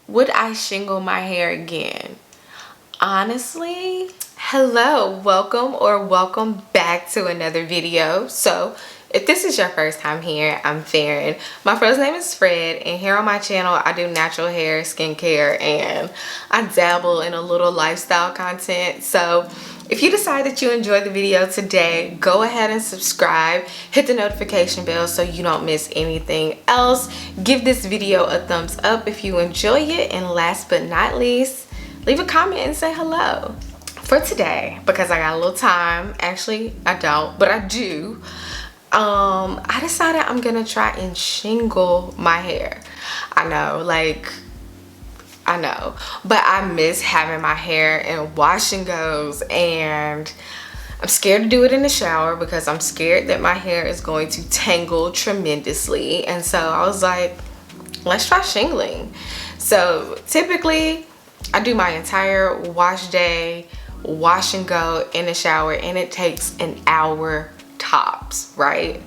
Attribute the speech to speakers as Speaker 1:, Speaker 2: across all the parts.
Speaker 1: would I shingle my hair again? Honestly, hello, welcome back to another video. So if this is your first time here, I'm Faren. My first name is Fred, and here on my channel I do natural hair, skincare, and I dabble in a little lifestyle content. So if you decide that you enjoyed the video today, go ahead and subscribe, hit the notification bell so you don't miss anything else. Give this video a thumbs up if you enjoy it, and last but not least, leave a comment and say hello. For today, because I got a little time, actually I don't, but I do, I decided I'm gonna try and shingle my hair. I know, but I miss having my hair in wash and goes, and I'm scared to do it in the shower because I'm scared that my hair is going to tangle tremendously. And so I was like, let's try shingling. So typically I do my entire wash day, wash and go in the shower, and it takes an hour tops, right?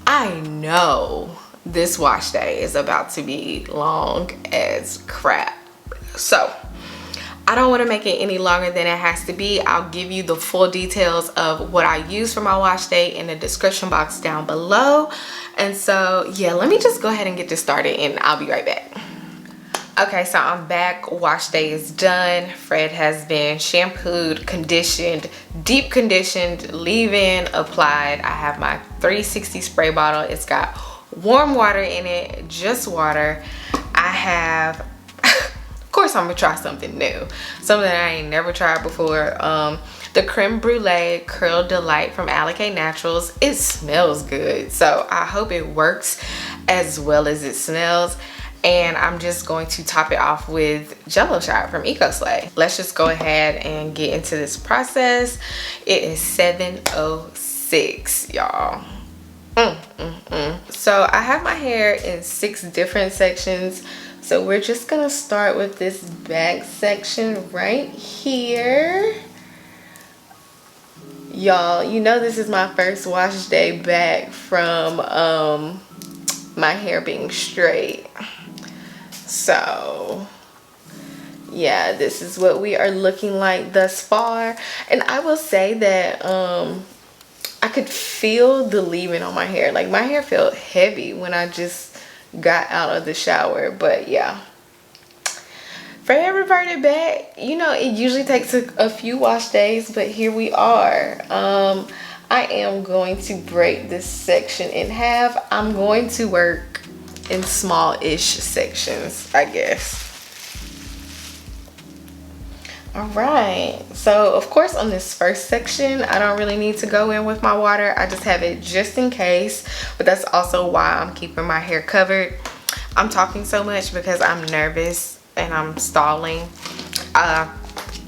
Speaker 1: I know this wash day is about to be long as crap. So I don't want to make it any longer than it has to be. I'll give you the full details of what I use for my wash day in the description box down below. And so yeah, let me just go ahead and get this started and I'll be right back. Okay, so I'm back. Wash day is done. Fred has been shampooed, conditioned, deep conditioned, leave-in applied. I have my 360 spray bottle. It's got warm water in it, just water. I have, of course I'm gonna try something new, something that I ain't never tried before. The creme brulee curl delight from 𝚑𝚘𝚏𝚒 Naturals. It smells good, so I hope it works as well as it smells. And I'm just going to top it off with Jello shot from 𝚑𝚘𝚘𝚍. Let's just go ahead and get into this process. It is 7:06, y'all. So I have my hair in 6 different sections. So we're just gonna start with this back section right here. Y'all, you know this is my first wash day back from my hair being straight. So yeah, this is what we are looking like thus far. And I will say that I could feel the leave-in on my hair. Like, my hair felt heavy when I just got out of the shower. But yeah, Fred reverted back. You know, it usually takes a few wash days, but here we are. I am going to break this section in half. I'm going to work in small-ish sections, I guess. All right, so of course on this first section I don't really need to go in with my water. I just have it just in case, but that's also why I'm keeping my hair covered. I'm talking so much because I'm nervous and I'm stalling. I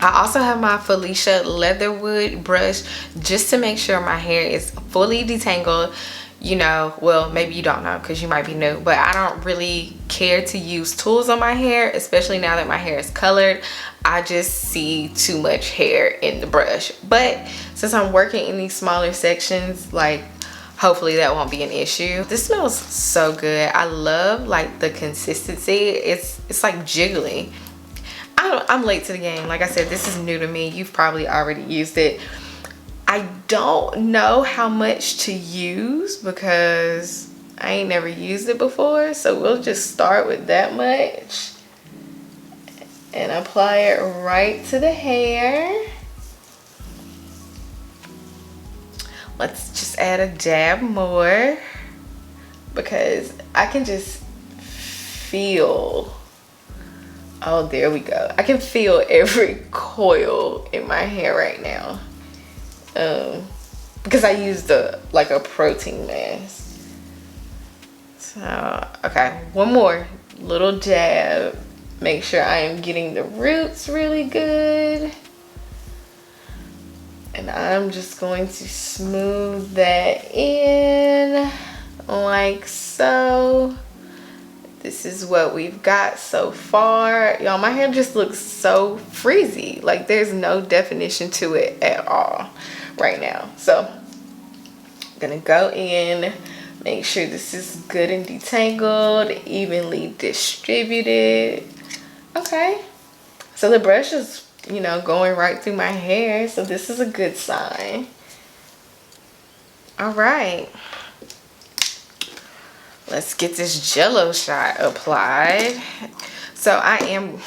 Speaker 1: also have my Felicia Leatherwood brush just to make sure my hair is fully detangled. You know, well, maybe you don't know because you might be new, but I don't really care to use tools on my hair, especially now that my hair is colored. I just see too much hair in the brush. But since I'm working in these smaller sections, like, hopefully that won't be an issue. This smells so good. I love like the consistency. It's like jiggly. I'm late to the game. Like I said, this is new to me. You've probably already used it. I don't know how much to use because I ain't never used it before. So we'll just start with that much and apply it right to the hair. Let's just add a dab more because I can just feel, oh, there we go. I can feel every coil in my hair right now. Because I used a protein mask. So okay, one more little dab. Make sure I am getting the roots really good, and I'm just going to smooth that in like so. This is what we've got so far. Y'all, my hair just looks so frizzy. Like, there's no definition to it at all right now. So I'm gonna go in, make sure this is good and detangled, evenly distributed. Okay. So the brush is, you know, going right through my hair. So this is a good sign. All right. Let's get this Jello shot applied. So I'm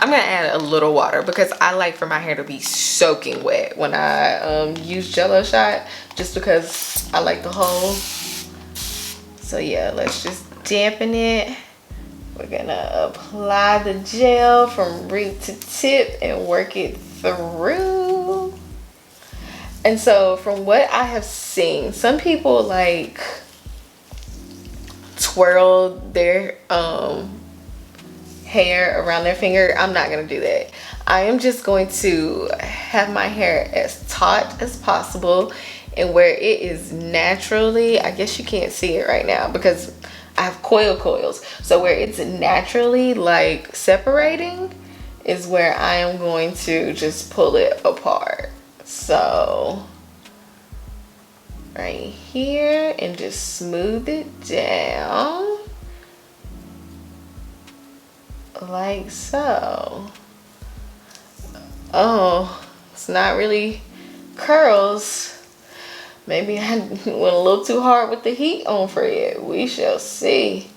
Speaker 1: gonna add a little water because I like for my hair to be soaking wet when I use Jello shot, just because I like the hold. So yeah, let's just dampen it. We're gonna apply the gel from root to tip and work it through. And so from what I have seen, some people like twirl their hair around their finger. I'm not gonna do that. I am just going to have my hair as taut as possible, and where it is naturally, I guess you can't see it right now because I have coils, so where it's naturally like separating is where I am going to just pull it apart. So right here, and just smooth it down like so. Oh, it's not really curls. Maybe I went a little too hard with the heat on for it. We shall see.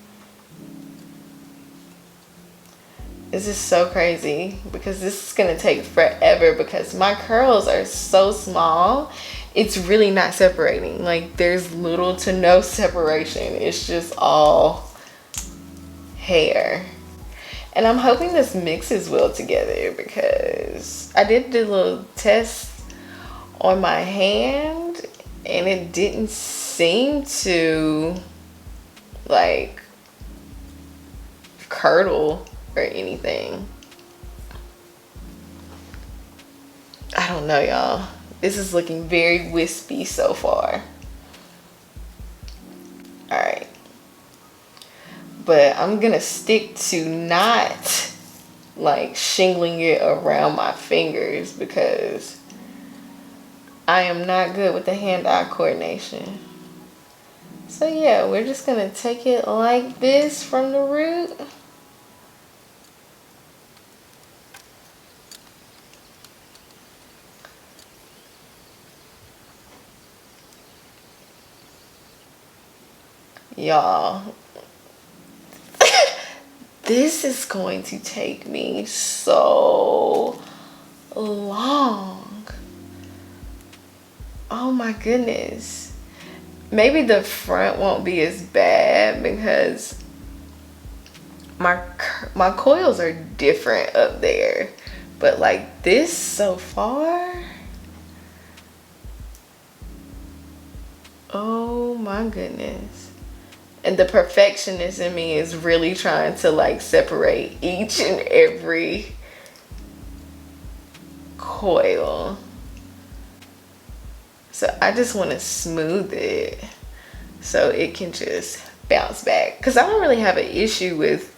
Speaker 1: This is so crazy because this is gonna take forever because my curls are so small. It's really not separating. Like, there's little to no separation. It's just all hair. And I'm hoping this mixes well together because I did do a little test on my hand and it didn't seem to like curdle or anything. I don't know, y'all. This is looking very wispy so far. All right. But I'm gonna stick to not like shingling it around my fingers because I am not good with the hand-eye coordination. So yeah, we're just gonna take it like this from the root. Y'all, this is going to take me so long. Oh my goodness. Maybe the front won't be as bad because my coils are different up there. But like this so far, oh my goodness. And the perfectionist in me is really trying to like separate each and every coil. So I just want to smooth it so it can just bounce back. Because I don't really have an issue with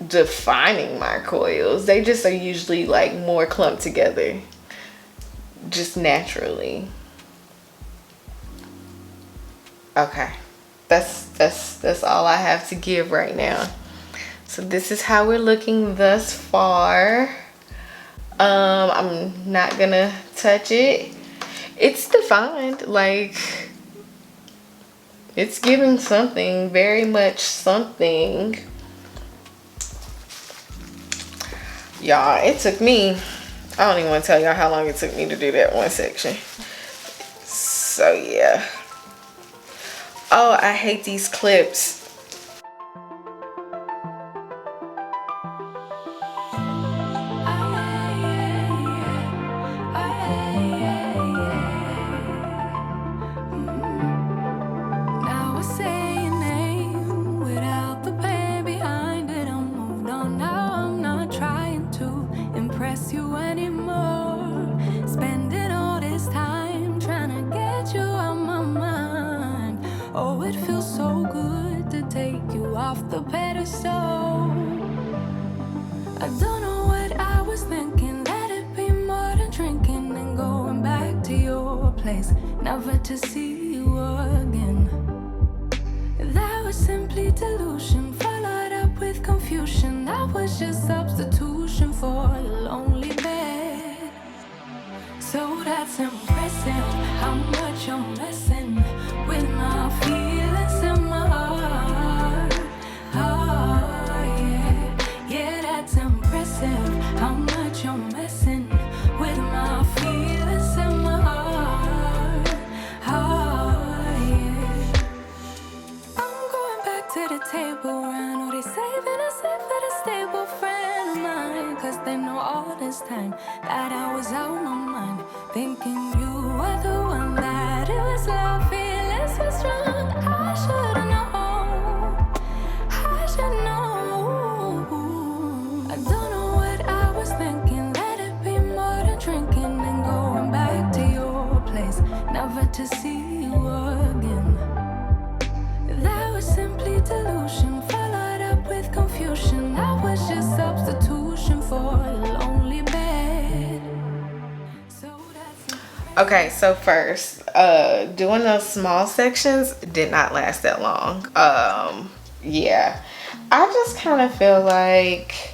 Speaker 1: defining my coils. They just are usually like more clumped together just naturally. Okay, that's all I have to give right now. So this is how we're looking thus far. I'm not gonna touch it. It's defined, like it's giving something, very much something. Y'all, it took me, I don't even want to tell y'all how long it took me to do that one section. So yeah. Oh, I hate these clips.
Speaker 2: The pedestal. I don't know what I was thinking. Let it be more than drinking and going back to your place, never to see you again. That was simply delusion, followed up with confusion. I was just substitution for a lonely bed. So that's impressive, how much you're messing with my feelings in my heart. Oh, yeah, yeah, that's impressive, how much you're messing with my feelings in my heart. Oh, yeah. I'm going back to the table, and all they saving us up for the stable friend of mine. Cause they know all this time that I was out my mind, thinking you were the one, that it was love, feelings were strong. I should've known, I should know. I don't know what I was thinking, let it be more than drinking and going back to your place, never to see you again. That was simply delusion, followed up with confusion. That was just substitution for a lonely bed.
Speaker 1: Okay, so first, doing those small sections did not last that long. Yeah, I just kind of feel like,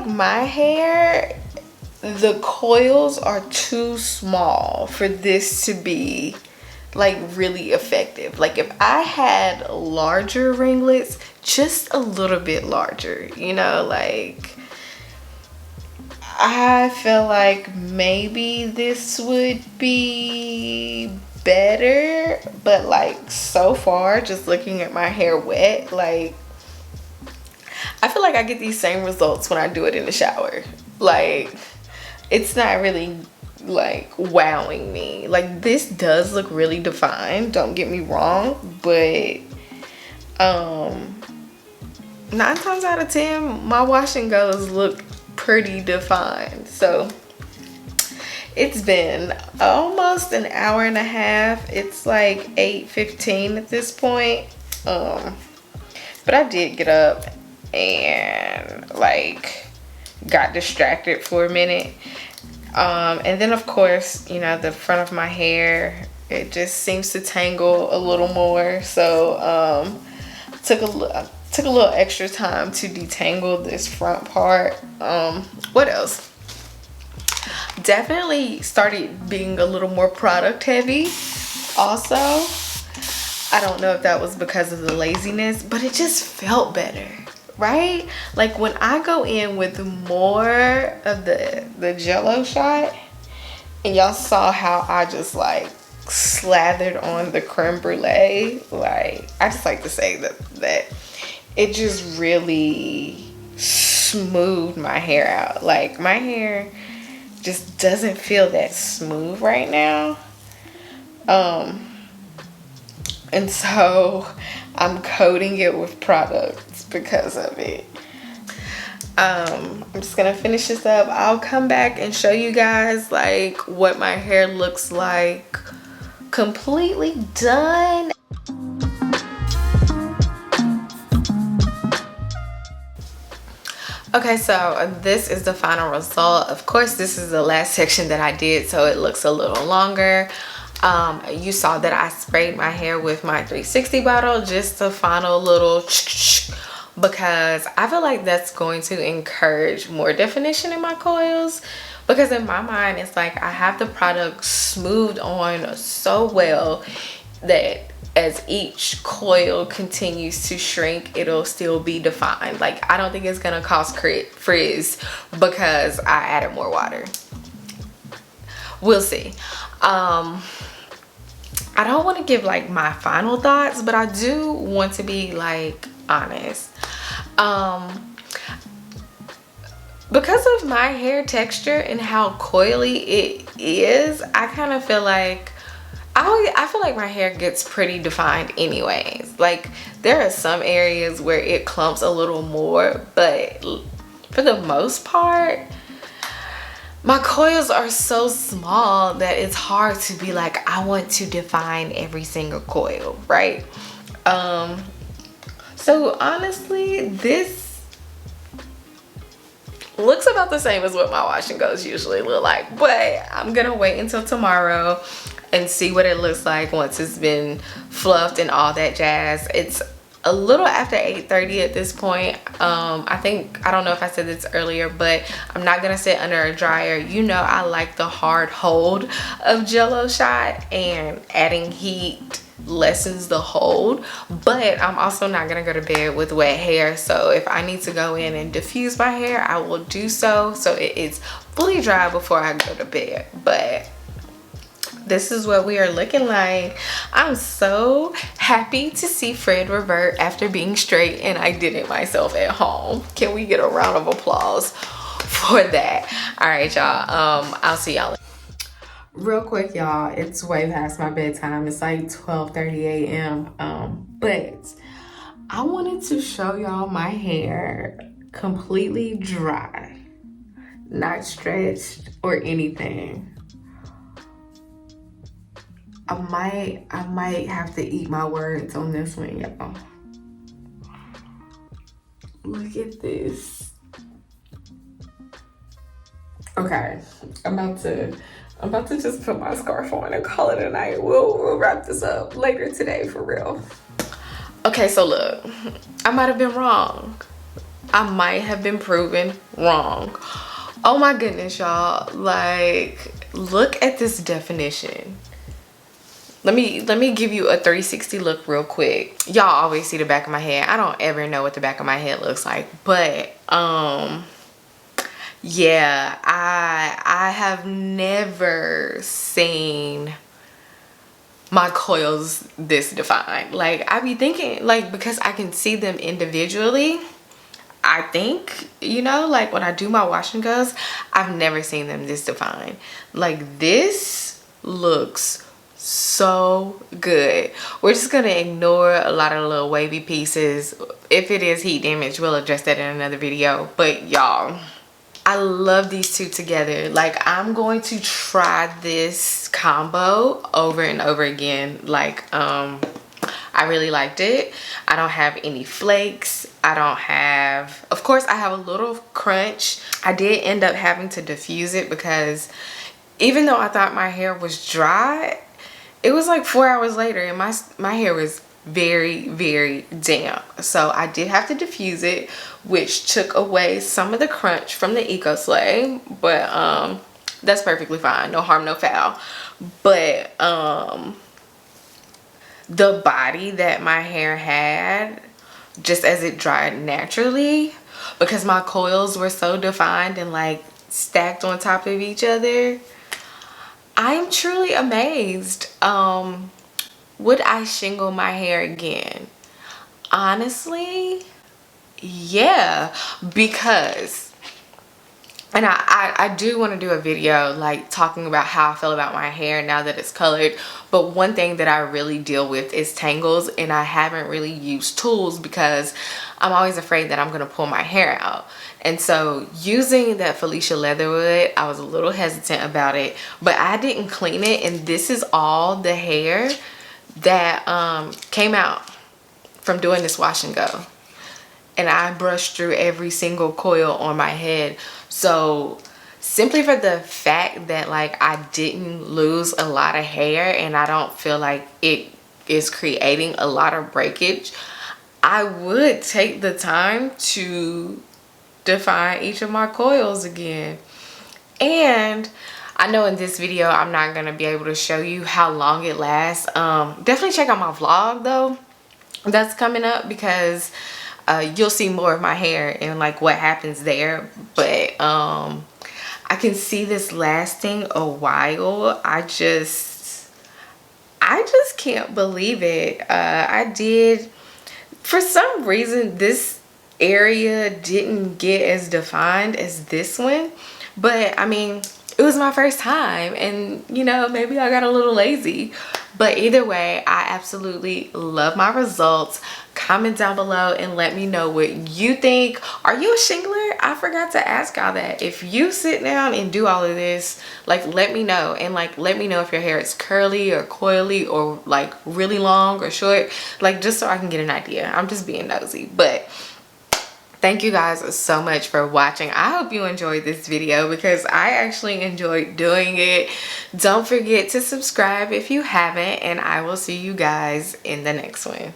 Speaker 1: my hair, the coils are too small for this to be like really effective. Like if I had larger ringlets, just a little bit larger, you know, like I feel like maybe this would be better, but like so far, just looking at my hair wet, like I feel like I get these same results when I do it in the shower. Like it's not really like wowing me. Like this does look really defined, don't get me wrong, but 9 times out of 10 my wash and goes look pretty defined. So it's been almost an hour and a half. It's like 8:15 at this point, but I did get up and like got distracted for a minute, and then of course, you know, the front of my hair, it just seems to tangle a little more, so took a little extra time to detangle this front part. What else? Definitely started being a little more product heavy also. I don't know if that was because of the laziness, but it just felt better, right? Like when I go in with more of the jello shot, and y'all saw how I just like slathered on the creme brulee, like I just like to say that it just really smoothed my hair out. Like my hair just doesn't feel that smooth right now, and so I'm coating it with products because of it. I'm just gonna finish this up. I'll come back and show you guys like what my hair looks like completely done. Okay, so this is the final result. Of course, this is the last section that I did, so it looks a little longer. You saw that I sprayed my hair with my 360 bottle, just a final little because I feel like that's going to encourage more definition in my coils, because in my mind it's like I have the product smoothed on so well that as each coil continues to shrink, it'll still be defined. Like I don't think it's gonna cause frizz because I added more water. We'll see. I don't want to give like my final thoughts, but I do want to be like honest. Because of my hair texture and how coily it is, I kind of feel like I feel like my hair gets pretty defined anyways. Like there are some areas where it clumps a little more, but for the most part my coils are so small that it's hard to be like I want to define every single coil, right? So honestly, this looks about the same as what my wash and goes usually look like, but I'm gonna wait until tomorrow and see what it looks like once it's been fluffed and all that jazz. It's a little after 8:30 at this point. I don't know if I said this earlier, but I'm not gonna sit under a dryer. You know, I like the hard hold of Jello shot, and adding heat lessens the hold. But I'm also not gonna go to bed with wet hair, so if I need to go in and diffuse my hair, I will do so it is fully dry before I go to bed. But this is what we are looking like. I'm so happy to see Fred revert after being straight, and I did it myself at home. Can we get a round of applause for that? All right, y'all. I'll see y'all. Real quick, y'all, it's way past my bedtime. It's like 12:30 a.m. But I wanted to show y'all my hair completely dry, not stretched or anything. I might have to eat my words on this one, y'all. Look at this. Okay, I'm about to just put my scarf on and call it a night. We'll wrap this up later today for real. Okay, so look, I might have been wrong. I might have been proven wrong. Oh my goodness, y'all. Like, look at this definition. Let me give you a 360 look real quick. Y'all always see the back of my head. I don't ever know what the back of my head looks like, but yeah, I have never seen my coils this defined. Like, I be thinking, like, because I can see them individually, I think, you know, like when I do my wash and goes, I've never seen them this defined. Like, this looks so good. We're just gonna ignore a lot of the little wavy pieces. If it is heat damage, we'll address that in another video. But y'all, I love these two together. Like, I'm going to try this combo over and over again. Like, I really liked it. I don't have any flakes. I don't have, of course I have a little crunch. I did end up having to diffuse it because even though I thought my hair was dry, it was like 4 hours later and my hair was very, very damp. So I did have to diffuse it, which took away some of the crunch from the 𝚃𝚘𝚎, but that's perfectly fine. No harm, no foul. But the body that my hair had, just as it dried naturally, because my coils were so defined and like stacked on top of each other, I'm truly amazed. Would I shingle my hair again? Honestly, yeah, because, and I do want to do a video like talking about how I feel about my hair now that it's colored. But one thing that I really deal with is tangles, and I haven't really used tools because I'm always afraid that I'm going to pull my hair out. And so using that Felicia Leatherwood, I was a little hesitant about it, but I didn't clean it, and this is all the hair that came out from doing this wash and go. And I brushed through every single coil on my head. So simply for the fact that like I didn't lose a lot of hair and I don't feel like it is creating a lot of breakage, I would take the time to define each of my coils again. And I know in this video I'm not going to be able to show you how long it lasts. Definitely check out my vlog though that's coming up, because you'll see more of my hair and like what happens there. But I can see this lasting a while. I just can't believe it. I did, for some reason this area didn't get as defined as this one, but I mean, it was my first time, and you know, maybe I got a little lazy. But either way, I absolutely love my results. Comment down below and let me know what you think. Are you a shingler? I forgot to ask y'all that. If you sit down and do all of this, like, let me know. And like, let me know if your hair is curly or coily or like really long or short, like just so I can get an idea. I'm just being nosy. But thank you guys so much for watching. I hope you enjoyed this video because I actually enjoyed doing it. Don't forget to subscribe if you haven't, and I will see you guys in the next one.